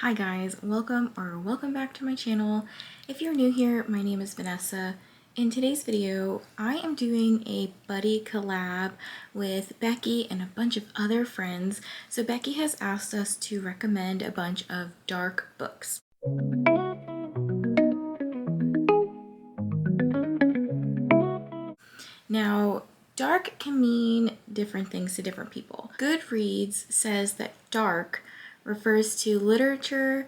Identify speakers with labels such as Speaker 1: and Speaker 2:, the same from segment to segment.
Speaker 1: Hi guys, welcome back to my channel. If you're new here, my name is Vanessa. In today's video, I am doing a buddy collab with Beccie and a bunch of other friends. So Beccie has asked us to recommend a bunch of dark books. Now, dark can mean different things to different people. Goodreads says that dark refers to literature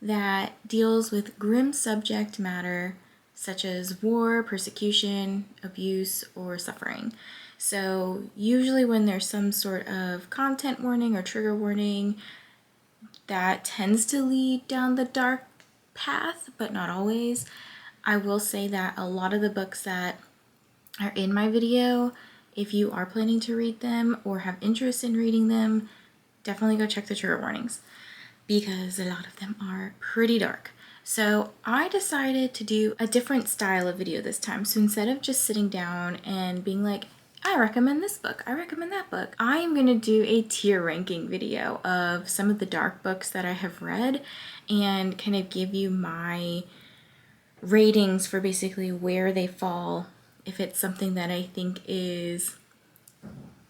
Speaker 1: that deals with grim subject matter such as war, persecution, abuse, or suffering. So usually when there's some sort of content warning or trigger warning, that tends to lead down the dark path, but not always. I will say that a lot of the books that are in my video, if you are planning to read them or have interest in reading them, definitely go check the trigger warnings because a lot of them are pretty dark. So I decided to do a different style of video this time. So instead of just sitting down and being like, I recommend this book, I recommend that book, I am going to do a tier ranking video of some of the dark books that I have read and kind of give you my ratings for basically where they fall, if it's something that I think is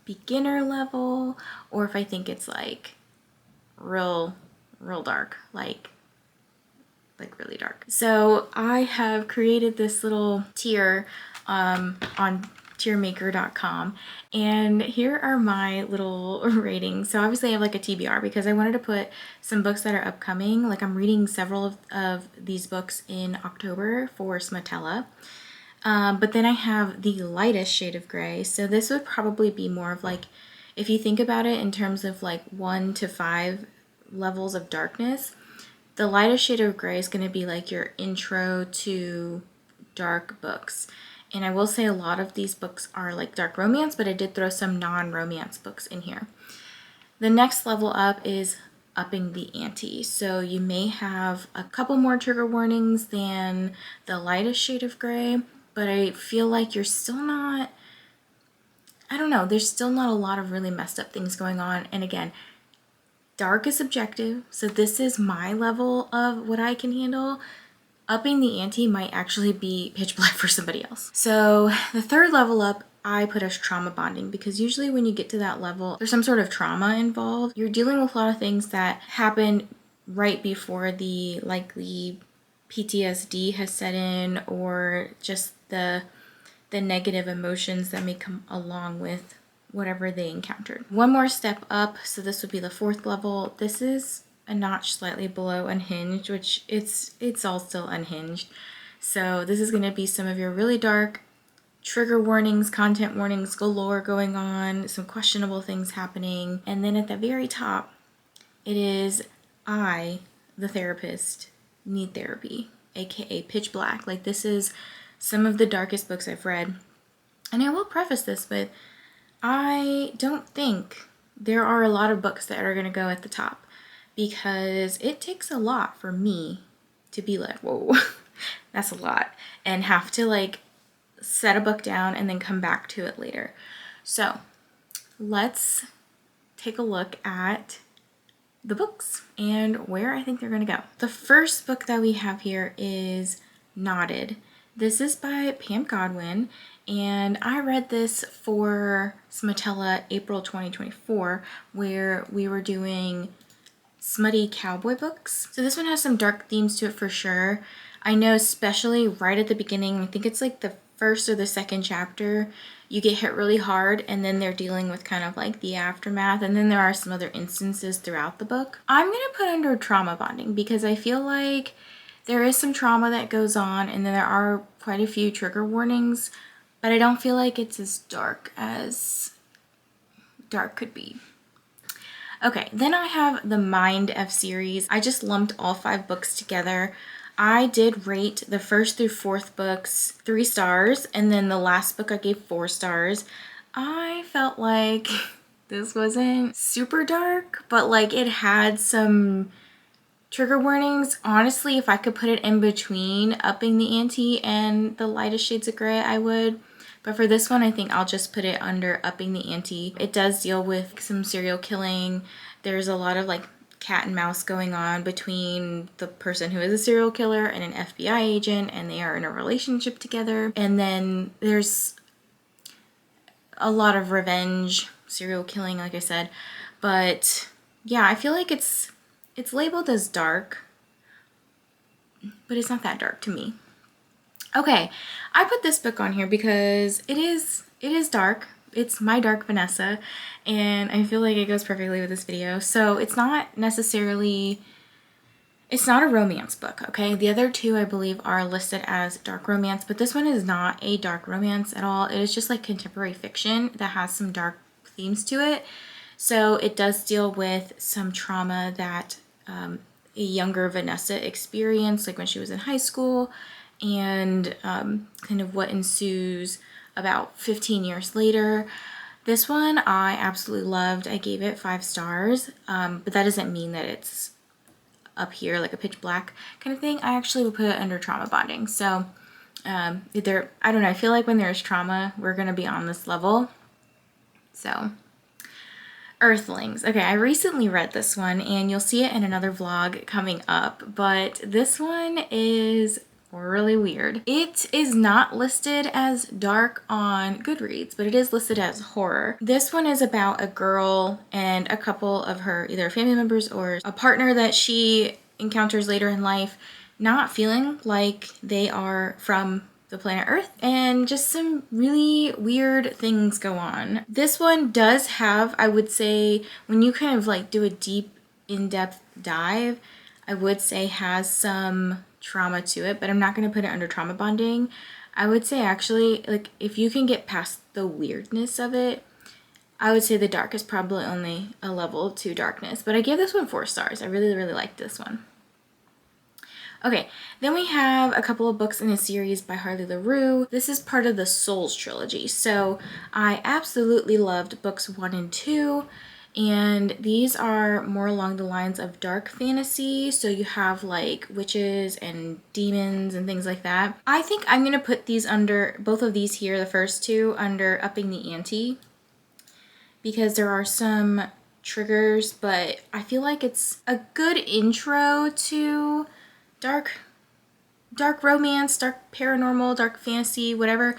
Speaker 1: beginner level or if I think it's like real dark, like really dark. So I have created this little tier on tiermaker.com, and here are my little ratings. So obviously I have like a TBR because I wanted to put some books that are upcoming. Like I'm reading several of these books in October for Smatella. But then I have the lightest shade of gray. So this would probably be more of like, if you think about it in terms of like 1 to 5 levels of darkness, the lightest shade of gray is going to be like your intro to dark books. And I will say a lot of these books are like dark romance, but I did throw some non-romance books in here. The next level up is upping the ante. So you may have a couple more trigger warnings than the lightest shade of gray, but I feel like you're still not, I don't know, there's still not a lot of really messed up things going on. And again, dark is subjective, so this is my level of what I can handle. Upping the ante might actually be pitch black for somebody else. So the third level up, I put as trauma bonding because usually when you get to that level, there's some sort of trauma involved. You're dealing with a lot of things that happen right before the likely PTSD has set in, or just the negative emotions that may come along with whatever they encountered. One more step up, so this would be the fourth level. This is a notch slightly below unhinged, which it's all still unhinged. So this is going to be some of your really dark trigger warnings, content warnings galore going on, some questionable things happening. And then at the very top, it is I, the therapist, need therapy, aka pitch black. Like this is some of the darkest books I've read. And I will preface this, but I don't think there are a lot of books that are going to go at the top because it takes a lot for me to be like, whoa, that's a lot, and have to like set a book down and then come back to it later. So let's take a look at the books and where I think they're going to go. The first book that we have here is Knotted. This is by Pam Godwin, and I read this for Smatella April 2024, where we were doing smutty cowboy books. So this one has some dark themes to it for sure. I know especially right at the beginning, I think it's like the first or the second chapter, you get hit really hard and then they're dealing with kind of like the aftermath, and then there are some other instances throughout the book. I'm going to put under trauma bonding because I feel like there is some trauma that goes on and then there are quite a few trigger warnings, but I don't feel like it's as dark as dark could be. Okay, then I have the MindF series. I just lumped all 5 books together. I did rate the first through 4th books 3 stars, and then the last book I gave 4 stars. I felt like this wasn't super dark, but like it had some trigger warnings. Honestly, if I could put it in between upping the ante and the lightest shades of gray, I would. But for this one, I think I'll just put it under upping the ante. It does deal with some serial killing. There's a lot of like cat and mouse going on between the person who is a serial killer and an FBI agent, and they are in a relationship together. And then there's a lot of revenge, serial killing, like I said. But yeah, I feel like it's labeled as dark, but it's not that dark to me. Okay, I put this book on here because it is dark. It's My Dark Vanessa, and I feel like it goes perfectly with this video. So it's not a romance book, okay? The other two I believe are listed as dark romance, but this one is not a dark romance at all. It is just like contemporary fiction that has some dark themes to it. So it does deal with some trauma that a younger Vanessa experienced, like when she was in high school, and kind of what ensues about 15 years later. This one I absolutely loved. I gave it 5 stars, but that doesn't mean that it's up here like a pitch black kind of thing. I actually would put it under trauma bonding. So I don't know, I feel like when there's trauma, we're gonna be on this level. So Earthlings. Okay, I recently read this one, and you'll see it in another vlog coming up, but this one is really weird. It is not listed as dark on Goodreads, but it is listed as horror. This one is about a girl and a couple of her either family members or a partner that she encounters later in life not feeling like they are from the planet Earth, and just some really weird things go on. This one does have, I would say, when you kind of like do a deep in-depth dive, I would say has some trauma to it, but I'm not going to put it under trauma bonding. I would say actually, like, if you can get past the weirdness of it, I would say the dark is probably only a level 2 darkness, but I gave this one 4 stars. I really, really liked this one. Okay, then we have a couple of books in a series by Harley LaRue. This is part of the Souls trilogy. So I absolutely loved books 1 and 2. And these are more along the lines of dark fantasy. So you have like witches and demons and things like that. I think I'm going to put these under, both of these here, the first two, under upping the ante, because there are some triggers, but I feel like it's a good intro to dark romance, dark paranormal, dark fantasy, whatever.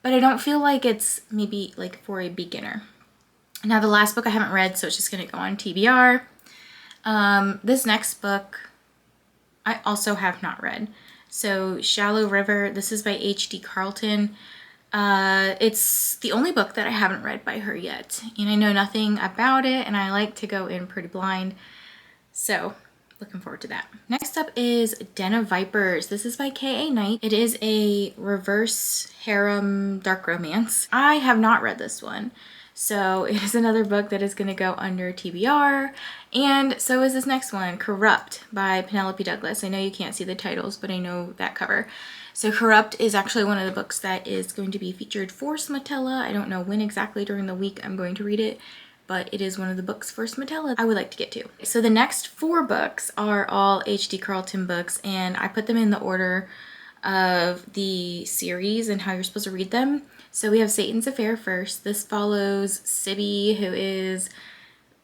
Speaker 1: But I don't feel like it's maybe like for a beginner. Now the last book I haven't read, so it's just going to go on TBR. This next book I also have not read. So Shallow River, this is by H.D. Carlton. It's the only book that I haven't read by her yet. And I know nothing about it, and I like to go in pretty blind. So looking forward to that. Next up is Den of Vipers. This is by K.A. Knight. It is a reverse harem dark romance. I have not read this one. So it is another book that is going to go under TBR. And so is this next one, Corrupt by Penelope Douglas. I know you can't see the titles, but I know that cover. So Corrupt is actually one of the books that is going to be featured for Smatella. I don't know when exactly during the week I'm going to read it, but it is one of the books for Smatella I would like to get to. So the next 4 books are all H.D. Carlton books, and I put them in the order of the series and how you're supposed to read them. So we have Satan's Affair first. This follows Sibby, who is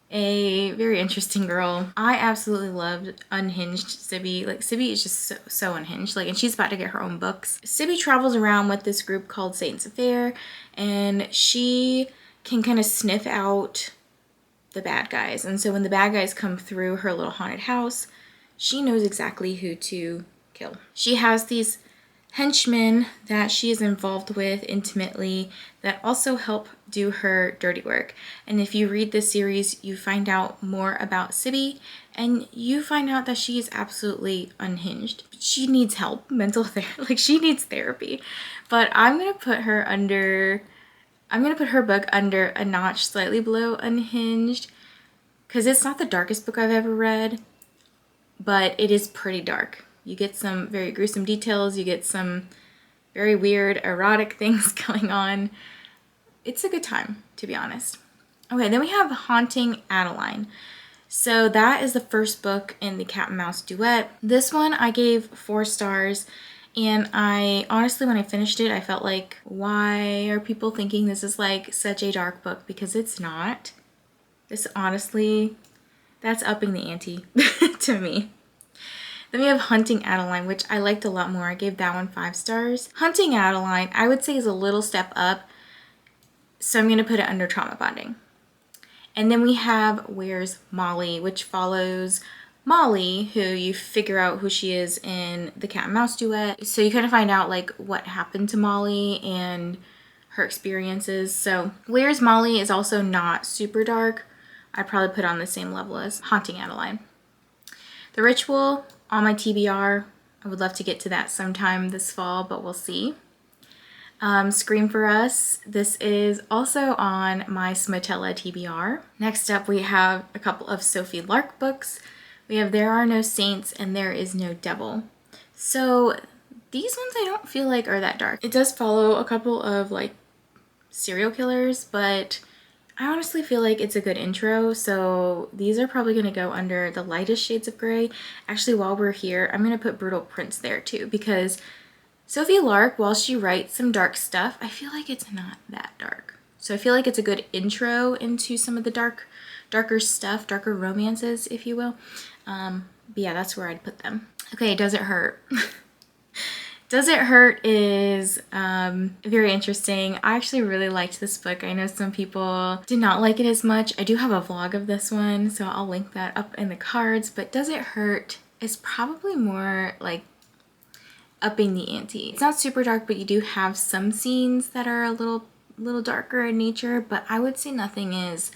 Speaker 1: a very interesting girl. I absolutely loved unhinged Sibby. Like, Sibby is just so unhinged. Like, and she's about to get her own books. Sibby travels around with this group called Satan's Affair, and she can kind of sniff out the bad guys. And so when the bad guys come through her little haunted house, she knows exactly who to kill. She has these henchmen that she is involved with intimately that also help do her dirty work. And if you read this series, you find out more about Sibby, and you find out that she is absolutely unhinged. She needs help, mental therapy, like she needs therapy. But I'm gonna put her book under a notch slightly below unhinged, because it's not the darkest book I've ever read, but it is pretty dark. You get some very gruesome details. You get some very weird erotic things going on. It's a good time, to be honest. Okay, then we have Haunting Adeline. So that is the first book in the cat and mouse duet. This one I gave 4 stars. And I honestly, when I finished it, I felt like, why are people thinking this is like such a dark book? Because it's not. This honestly, That's upping the ante to me. Then we have Hunting Adeline, which I liked a lot more. I gave that one 5 stars. Hunting Adeline, I would say, is a little step up, so I'm going to put it under trauma bonding. And then we have Where's Molly, which follows Molly, who you figure out who she is in the cat and mouse duet. So you kind of find out like what happened to Molly and her experiences. So Where's Molly is also not super dark. I'd probably put on the same level as Haunting Adeline. The Ritual, on my TBR. I would love to get to that sometime this fall, but we'll see. Scream for Us. This is also on my Smotella TBR. Next up, we have a couple of Sophie Lark books. We have There Are No Saints and There Is No Devil. So these ones I don't feel like are that dark. It does follow a couple of like serial killers, but I honestly feel like it's a good intro. So these are probably going to go under the lightest shades of gray. Actually, while we're here, I'm going to put Brutal Prince there too, because Sophie Lark, while she writes some dark stuff, I feel like it's not that dark. So I feel like it's a good intro into some of the darker stuff, darker romances, if you will. But yeah, that's where I'd put them. Okay, Does It Hurt? Does It Hurt is very interesting. I actually really liked this book. I know some people did not like it as much. I do have a vlog of this one, so I'll link that up in the cards. But Does It Hurt is probably more like upping the ante. It's not super dark, but you do have some scenes that are a little darker in nature, but I would say nothing is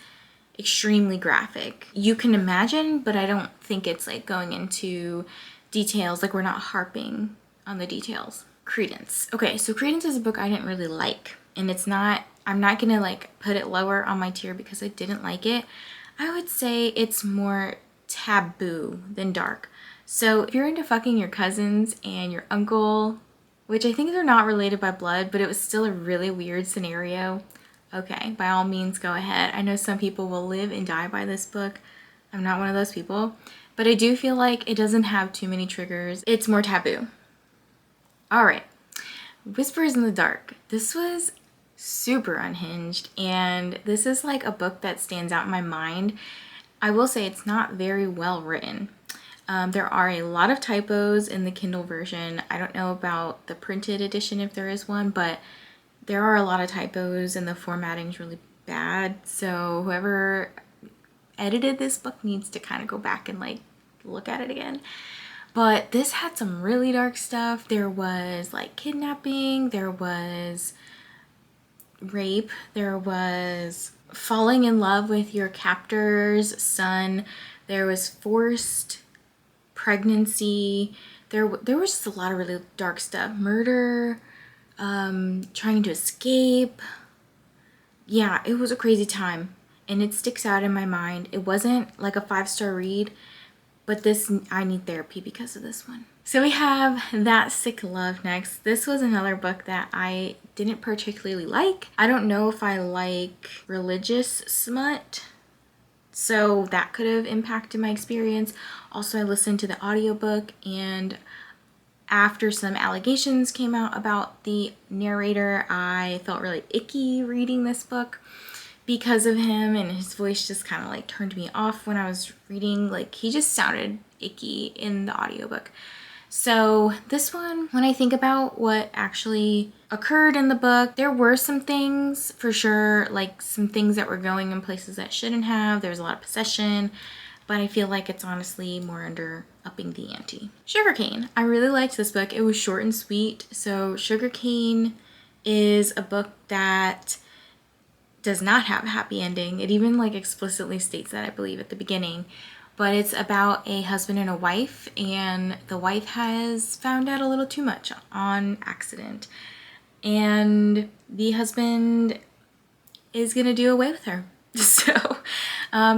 Speaker 1: extremely graphic. You can imagine, but I don't think it's like going into details, like we're not harping on the details. Credence. Okay, so Credence is a book I didn't really like, and I'm not gonna like put it lower on my tier because I didn't like it. I would say it's more taboo than dark. So if you're into fucking your cousins and your uncle, which I think they're not related by blood, but it was still a really weird scenario, okay, by all means go ahead. I know some people will live and die by this book. I'm not one of those people, but I do feel like it doesn't have too many triggers. It's more taboo. All right, Whispers in the Dark. This was super unhinged, and this is like a book that stands out in my mind. I will say it's not very well written. There are a lot of typos in the Kindle version. I don't know about the printed edition if there is one, but there are a lot of typos and the formatting is really bad. So whoever edited this book needs to kind of go back and like look at it again. But this had some really dark stuff. There was like kidnapping, there was rape, there was falling in love with your captor's son, there was forced pregnancy, there was just a lot of really dark stuff. Murder, trying to escape. Yeah, it was a crazy time, and it sticks out in my mind. It wasn't like a 5-star read, but I need therapy because of this one. So we have That Sick Love next. This was another book that I didn't particularly like. I don't know if I like religious smut, so that could have impacted my experience. Also, I listened to the audiobook, and after some allegations came out about the narrator, I felt really icky reading this book because of him, and his voice just kind of like turned me off when I was reading. Like, he just sounded icky in the audiobook. So this one, when I think about what actually occurred in the book, there were some things for sure, like some things that were going in places that shouldn't have. There was a lot of possession, but I feel like it's honestly more under upping the ante. Sugarcane. I really liked this book. It was short and sweet. So Sugarcane is a book that does not have a happy ending. It even like explicitly states that, I believe, at the beginning. But it's about a husband and a wife, and the wife has found out a little too much on accident. And the husband is gonna do away with her. So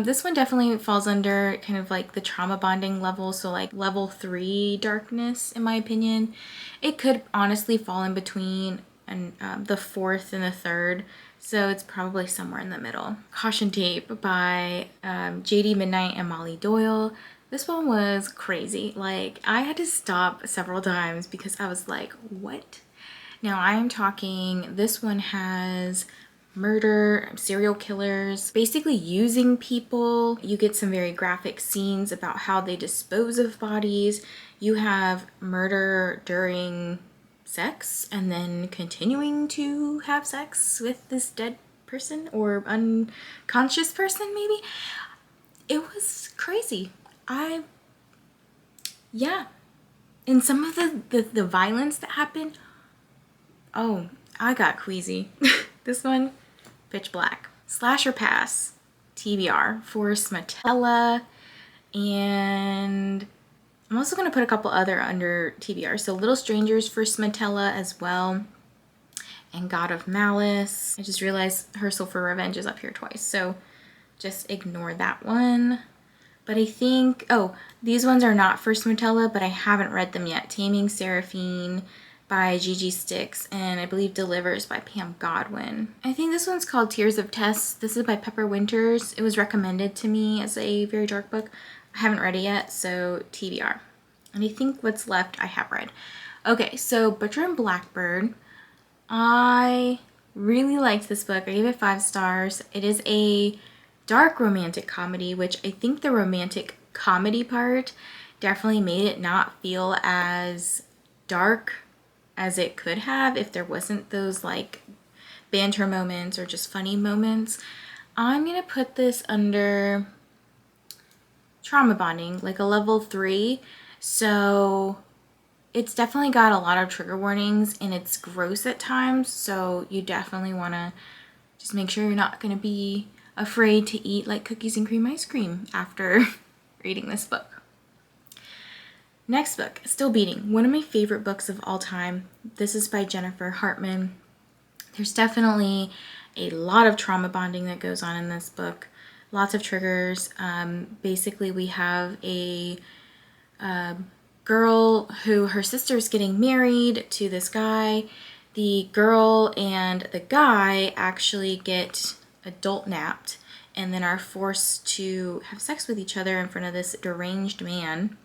Speaker 1: this one definitely falls under kind of like the trauma bonding level, so like level 3 darkness in my opinion. It could honestly fall in between the 4th and the 3rd, so it's probably somewhere in the middle. Caution Tape by JD Midnight and Molly Doyle. This one was crazy. Like, I had to stop several times because I was like, what? Now I am talking, this one has murder, serial killers, basically using people. You get some very graphic scenes about how they dispose of bodies. You have murder during sex and then continuing to have sex with this dead person or unconscious person maybe. It was crazy. Yeah. And some of the violence that happened, oh, I got queasy. This one, pitch black. Slasher Pass, TBR for Smatella, and I'm also going to put a couple other under TBR. So Little Strangers for Smatella as well, and God of Malice. I just realized Rehearsal for Revenge is up here twice, so just ignore that one. But I think, oh, these ones are not for Smatella, but I haven't read them yet. Taming Seraphine by Gigi Sticks, and I believe Delivers by Pam Godwin. I think this one's called Tears of Tess. This is by Pepper Winters. It was recommended to me as a very dark book. I haven't read it yet, so TBR. And I think what's left I have read. Okay, so Butcher and Blackbird. I really liked this book. I gave it 5 stars. It is a dark romantic comedy, which I think the romantic comedy part definitely made it not feel as dark as it could have if there wasn't those like banter moments or just funny moments. I'm gonna put this under trauma bonding, like a level 3. So it's definitely got a lot of trigger warnings and it's gross at times. So you definitely wanna just make sure you're not gonna be afraid to eat like cookies and cream ice cream after reading this book. Next book, Still Beating, one of my favorite books of all time. This is by Jennifer Hartman. There's definitely a lot of trauma bonding that goes on in this book. Lots of triggers. Basically, we have a girl who her sister's getting married to this guy. The girl and the guy actually get adult napped and then are forced to have sex with each other in front of this deranged man,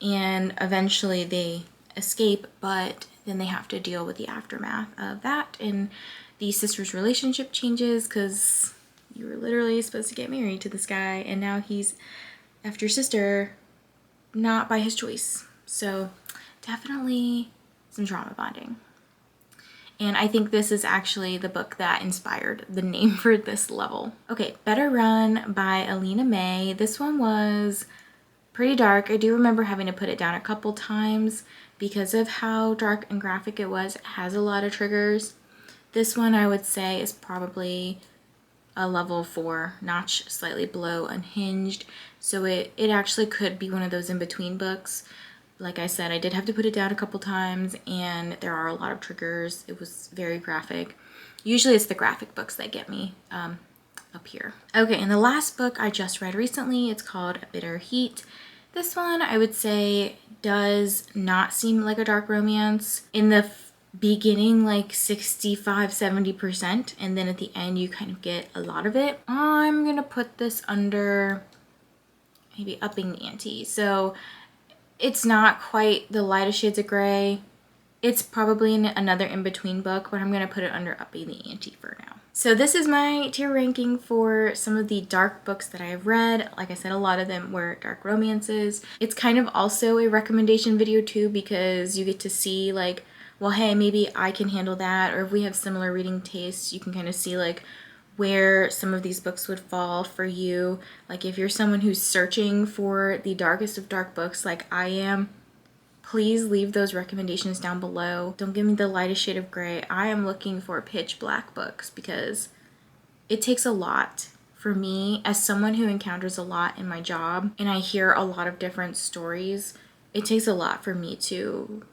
Speaker 1: and eventually they escape, but then they have to deal with the aftermath of that, and the sister's relationship changes because you were literally supposed to get married to this guy and now he's after your sister, not by his choice. So definitely some trauma bonding. And I think this is actually the book that inspired the name for this level. Okay, Better Run by Alina May. This one was pretty dark. I do remember having to put it down a couple times because of how dark and graphic it was. It has a lot of triggers. This one I would say is probably a level 4, notch slightly below Unhinged. So it actually could be one of those in-between books. Like I said, I did have to put it down a couple times and there are a lot of triggers. It was very graphic. Usually it's the graphic books that get me up here. Okay, and the last book I just read recently, it's called Bitter Heat. This one I would say does not seem like a dark romance. In the beginning, like 65-70%, and then at the end you kind of get a lot of it. I'm gonna put this under maybe upping the ante. So it's not quite the lightest shades of gray. It's probably another in-between book, but I'm going to put it under upping the ante for now. So this is my tier ranking for some of the dark books that I have read. Like I said, a lot of them were dark romances. It's kind of also a recommendation video too, because you get to see like, well, hey, maybe I can handle that. Or if we have similar reading tastes, you can kind of see like where some of these books would fall for you. Like if you're someone who's searching for the darkest of dark books like I am, please leave those recommendations down below. Don't give me the lightest shade of gray. I am looking for pitch black books because it takes a lot for me as someone who encounters a lot in my job and I hear a lot of different stories. It takes a lot for me to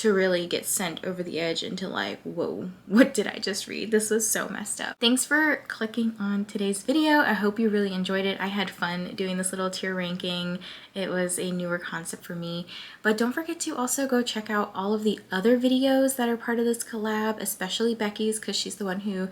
Speaker 1: really get sent over the edge into like, whoa, what did I just read? This was so messed up. Thanks for clicking on today's video. I hope you really enjoyed it. I had fun doing this little tier ranking. It was a newer concept for me, but don't forget to also go check out all of the other videos that are part of this collab, especially Becky's, because she's the one who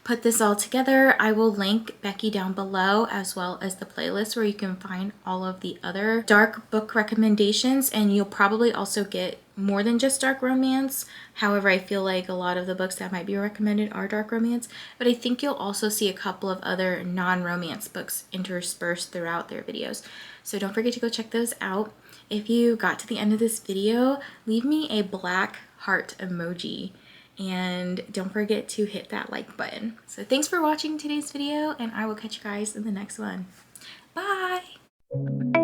Speaker 1: put this all together. I will link Becky down below, as well as the playlist where you can find all of the other dark book recommendations, and you'll probably also get more than just dark romance. However, I feel like a lot of the books that might be recommended are dark romance, but I think you'll also see a couple of other non-romance books interspersed throughout their videos. So don't forget to go check those out. If you got to the end of this video, leave me a black heart emoji. And don't forget to hit that like button. So thanks for watching today's video, and I will catch you guys in the next one. Bye!